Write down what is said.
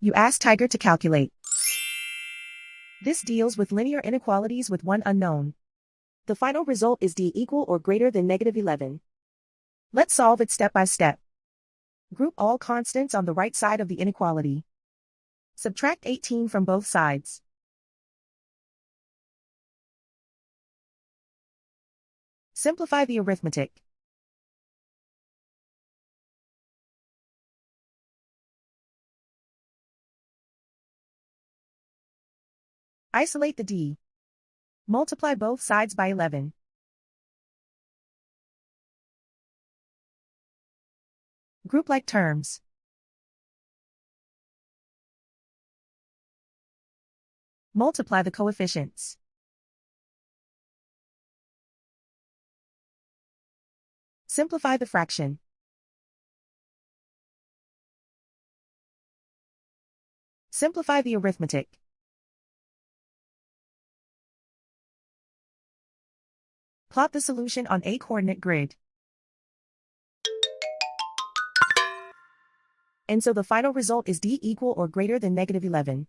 You ask Tiger to calculate. This deals with linear inequalities with one unknown. The final result is d equal or greater than -11. Let's solve it step by step. Group all constants on the right side of the inequality. Subtract 18 from both sides. Simplify the arithmetic. Isolate the d. Multiply both sides by 11. Group like terms. Multiply the coefficients. Simplify the fraction. Simplify the arithmetic. Plot the solution on a coordinate grid. And so the final result is d equal or greater than -11.